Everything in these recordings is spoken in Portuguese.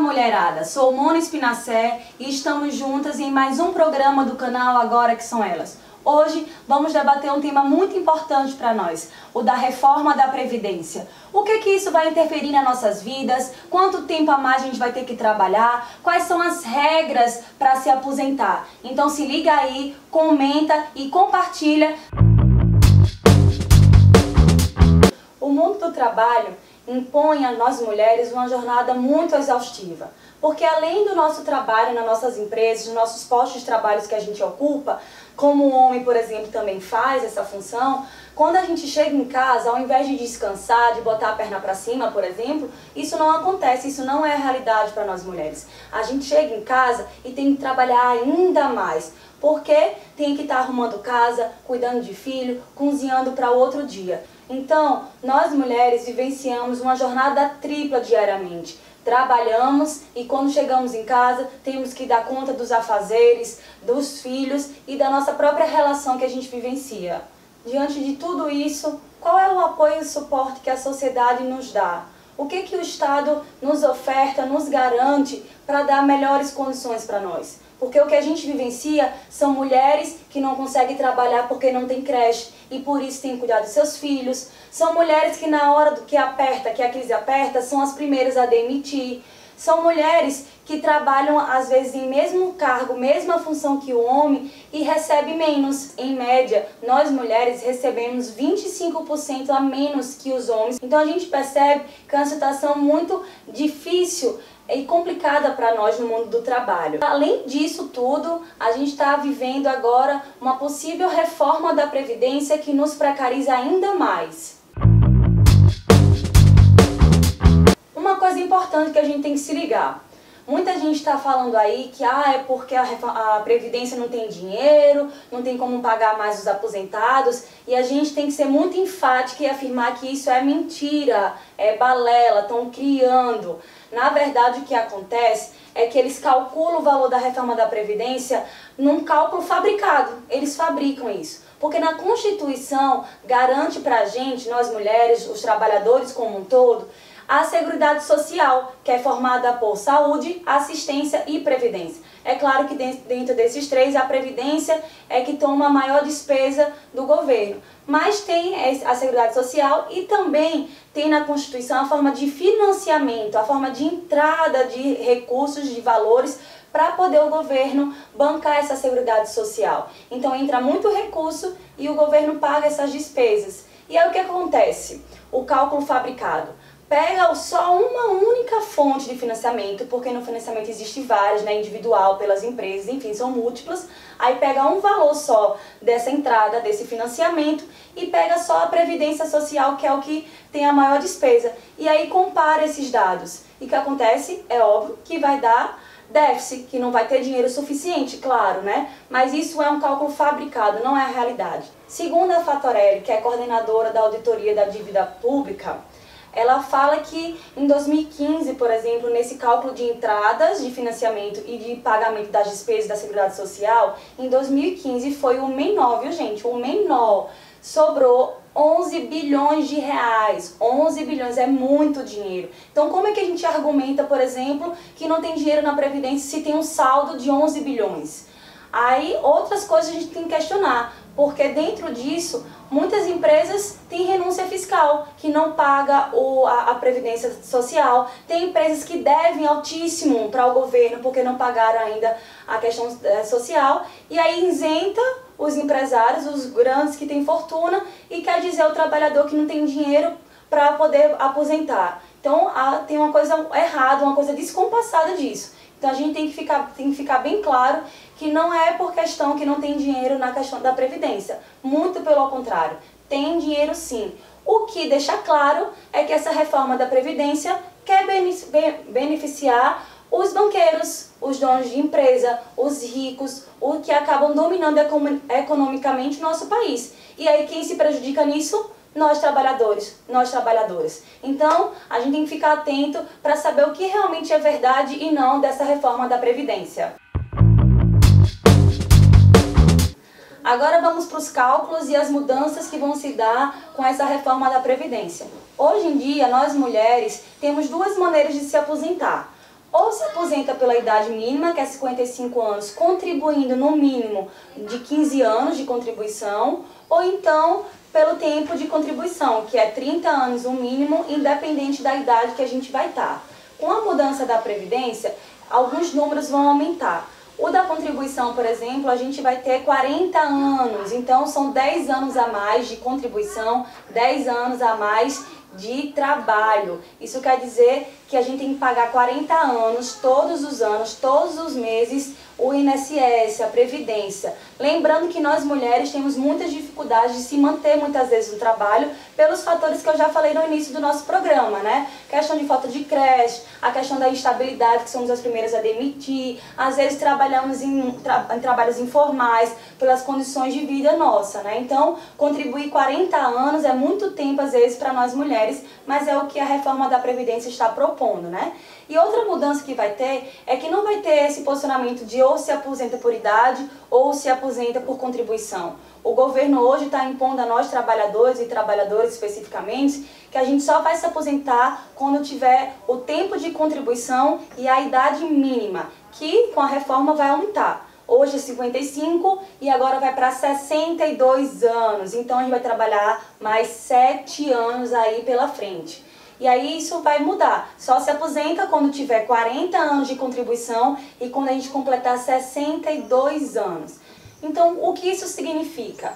mulherada, sou Mona Espinacé e estamos juntas em mais um programa do canal Agora Que São Elas. Hoje vamos debater um tema muito importante para nós, o da reforma da Previdência. O que isso vai interferir nas nossas vidas, quanto tempo a mais a gente vai ter que trabalhar, quais são as regras para se aposentar. Então se liga aí, comenta e compartilha. O mundo do trabalho impõe a nós mulheres uma jornada muito exaustiva, porque além do nosso trabalho nas nossas empresas, nos nossos postos de trabalho que a gente ocupa, como o homem, por exemplo, também faz essa função, quando a gente chega em casa, ao invés de descansar, de botar a perna para cima, por exemplo, isso não acontece, isso não é a realidade para nós mulheres. A gente chega em casa e tem que trabalhar ainda mais, porque tem que estar arrumando casa, cuidando de filho, cozinhando para o outro dia. Então, nós mulheres vivenciamos uma jornada tripla diariamente. Trabalhamos e quando chegamos em casa temos que dar conta dos afazeres, dos filhos e da nossa própria relação que a gente vivencia. Diante de tudo isso, qual é o apoio e suporte que a sociedade nos dá? O que o Estado nos oferta, nos garante para dar melhores condições para nós? Porque o que a gente vivencia são mulheres que não conseguem trabalhar porque não tem creche e por isso tem que cuidar dos seus filhos. São mulheres que na hora que aperta, que a crise aperta, são as primeiras a demitir. São mulheres que trabalham às vezes em mesmo cargo, mesma função que o homem e recebem menos. Em média, nós mulheres recebemos 25% a menos que os homens. Então a gente percebe que é uma situação muito difícil e complicada para nós no mundo do trabalho. Além disso tudo, a gente está vivendo agora uma possível reforma da Previdência que nos precariza ainda mais. Uma coisa importante que a gente tem que se ligar. Muita gente está falando aí que é porque a Previdência não tem dinheiro, não tem como pagar mais os aposentados, e a gente tem que ser muito enfática e afirmar que isso é mentira, é balela, estão criando. Na verdade, o que acontece é que eles calculam o valor da reforma da Previdência num cálculo fabricado, eles fabricam isso. Porque na Constituição garante pra gente, nós mulheres, os trabalhadores como um todo, a Seguridade Social, que é formada por saúde, assistência e previdência. É claro que dentro desses três, a previdência é que toma a maior despesa do governo. Mas tem a Seguridade Social e também tem na Constituição a forma de financiamento, a forma de entrada de recursos, de valores, para poder o governo bancar essa Seguridade Social. Então entra muito recurso e o governo paga essas despesas. E aí o que acontece? O cálculo fabricado pega só uma única fonte de financiamento, porque no financiamento existe vários, individual, pelas empresas, enfim, são múltiplas. Aí pega um valor só dessa entrada, desse financiamento, e pega só a Previdência Social, que é o que tem a maior despesa. E aí compara esses dados. E o que acontece? É óbvio que vai dar déficit, que não vai ter dinheiro suficiente, claro, Mas isso é um cálculo fabricado, não é a realidade. Segundo a Fatorelli, que é coordenadora da auditoria da dívida pública, ela fala que em 2015, por exemplo, nesse cálculo de entradas de financiamento e de pagamento das despesas da Seguridade Social, em 2015 foi o menor, viu gente? O menor. Sobrou 11 bilhões de reais. 11 bilhões é muito dinheiro. Então como é que a gente argumenta, por exemplo, que não tem dinheiro na Previdência se tem um saldo de 11 bilhões? Aí outras coisas a gente tem que questionar, porque dentro disso muitas empresas têm renúncia fiscal, que não paga a Previdência Social. Tem empresas que devem altíssimo para o governo porque não pagaram ainda a questão social. E aí isenta os empresários, os grandes que têm fortuna, e quer dizer ao trabalhador que não tem dinheiro para poder aposentar. Então tem uma coisa errada, uma coisa descompassada disso. Então a gente tem que ficar bem claro que não é por questão que não tem dinheiro na questão da Previdência. Muito pelo contrário, tem dinheiro sim. O que deixa claro é que essa reforma da Previdência quer beneficiar os banqueiros, os donos de empresa, os ricos, os que acabam dominando economicamente o nosso país. E aí quem se prejudica nisso? Nós trabalhadores, nós trabalhadoras. Então, a gente tem que ficar atento para saber o que realmente é verdade e não dessa reforma da Previdência. Agora vamos para os cálculos e as mudanças que vão se dar com essa reforma da Previdência. Hoje em dia, nós mulheres temos duas maneiras de se aposentar. ou se aposenta pela idade mínima, que é 55 anos, contribuindo no mínimo de 15 anos de contribuição, ou então pelo tempo de contribuição, que é 30 anos o mínimo, independente da idade que a gente vai estar. Com a mudança da Previdência, alguns números vão aumentar. O da contribuição, por exemplo, a gente vai ter 40 anos, então são 10 anos a mais de contribuição, 10 anos a mais de trabalho. Isso quer dizer que a gente tem que pagar 40 anos, todos os anos, todos os meses, o INSS, a Previdência. Lembrando que nós mulheres temos muitas dificuldades de se manter muitas vezes no trabalho pelos fatores que eu já falei no início do nosso programa, né? Questão de falta de creche, a questão da instabilidade, que somos as primeiras a demitir, às vezes trabalhamos em trabalhos informais, pelas condições de vida nossa, né? Então, contribuir 40 anos é muito tempo às vezes para nós mulheres, mas é o que a reforma da Previdência está propondo, né? E outra mudança que vai ter é que não vai ter esse posicionamento de ou se aposenta por idade ou se aposenta por contribuição. O governo hoje está impondo a nós trabalhadores e trabalhadoras especificamente que a gente só vai se aposentar quando tiver o tempo de contribuição e a idade mínima, que com a reforma vai aumentar. Hoje é 55 e agora vai para 62 anos, então a gente vai trabalhar mais 7 anos aí pela frente. E aí isso vai mudar, só se aposenta quando tiver 40 anos de contribuição e quando a gente completar 62 anos. Então, o que isso significa?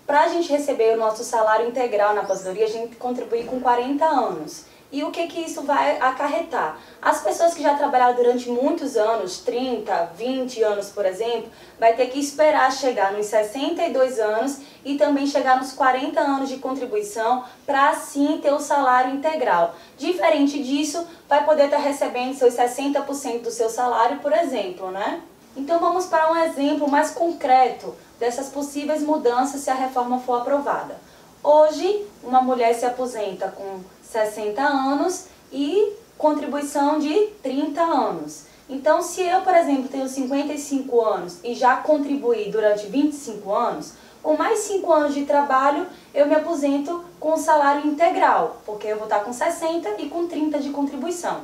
Para a gente receber o nosso salário integral na aposentadoria, a gente tem que contribuir com 40 anos. E o que isso vai acarretar? As pessoas que já trabalharam durante muitos anos, 30, 20 anos, por exemplo, vai ter que esperar chegar nos 62 anos e também chegar nos 40 anos de contribuição para assim ter o salário integral. Diferente disso, vai poder estar recebendo seus 60% do seu salário, por exemplo, né? Então vamos para um exemplo mais concreto dessas possíveis mudanças se a reforma for aprovada. Hoje, uma mulher se aposenta com 60 anos e contribuição de 30 anos. Então, se eu, por exemplo, tenho 55 anos e já contribuí durante 25 anos, com mais 5 anos de trabalho, eu me aposento com salário integral, porque eu vou estar com 60 e com 30 de contribuição.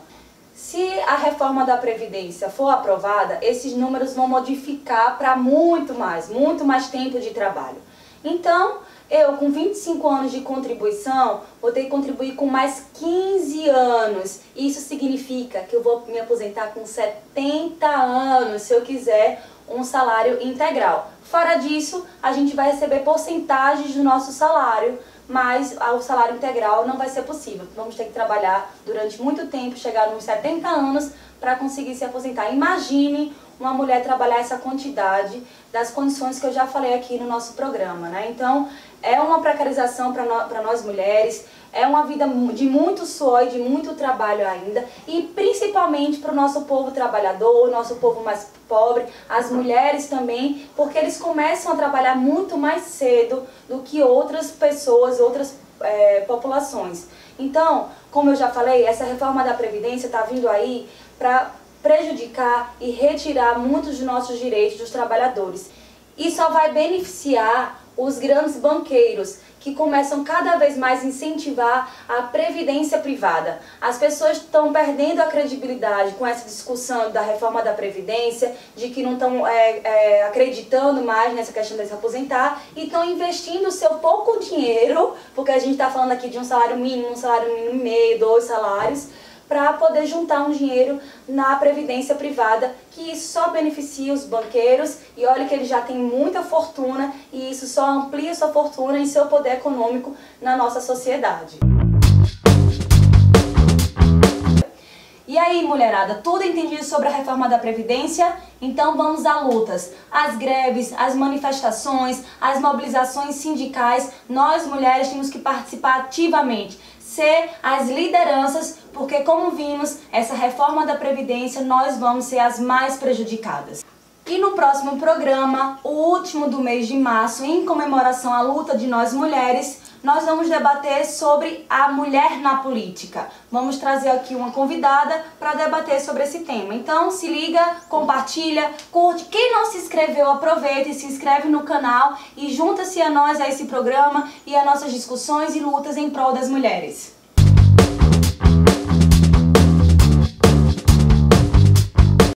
Se a reforma da Previdência for aprovada, esses números vão modificar para muito mais tempo de trabalho. Então, eu com 25 anos de contribuição, vou ter que contribuir com mais 15 anos. Isso significa que eu vou me aposentar com 70 anos, se eu quiser um salário integral. Fora disso, a gente vai receber porcentagens do nosso salário, mas o salário integral não vai ser possível. Vamos ter que trabalhar durante muito tempo, chegar nos 70 anos para conseguir se aposentar. Imagine uma mulher trabalhar essa quantidade das condições que eu já falei aqui no nosso programa, né? Então, é uma precarização para nós mulheres, é uma vida de muito suor e de muito trabalho ainda, e principalmente para o nosso povo trabalhador, o nosso povo mais pobre, as mulheres também, porque eles começam a trabalhar muito mais cedo do que outras pessoas, outras populações. Então, como eu já falei, essa reforma da Previdência está vindo aí para prejudicar e retirar muitos dos nossos direitos dos trabalhadores. E só vai beneficiar os grandes banqueiros, que começam cada vez mais a incentivar a previdência privada. As pessoas estão perdendo a credibilidade com essa discussão da reforma da Previdência, de que não estão acreditando mais nessa questão de se aposentar e estão investindo o seu pouco dinheiro, porque a gente está falando aqui de um salário mínimo e meio, 2 salários, para poder juntar um dinheiro na previdência privada, que isso só beneficia os banqueiros, e olha que eles já têm muita fortuna, e isso só amplia sua fortuna e seu poder econômico na nossa sociedade. E aí, mulherada, tudo entendido sobre a reforma da Previdência? Então vamos a lutas, as greves, as manifestações, as mobilizações sindicais. Nós, mulheres, temos que participar ativamente, ser as lideranças, porque como vimos, essa reforma da Previdência, nós vamos ser as mais prejudicadas. E no próximo programa, o último do mês de março, em comemoração à luta de nós mulheres, nós vamos debater sobre a mulher na política. Vamos trazer aqui uma convidada para debater sobre esse tema. Então se liga, compartilha, curte. Quem não se inscreveu, aproveita e se inscreve no canal e junta-se a nós a esse programa e a nossas discussões e lutas em prol das mulheres.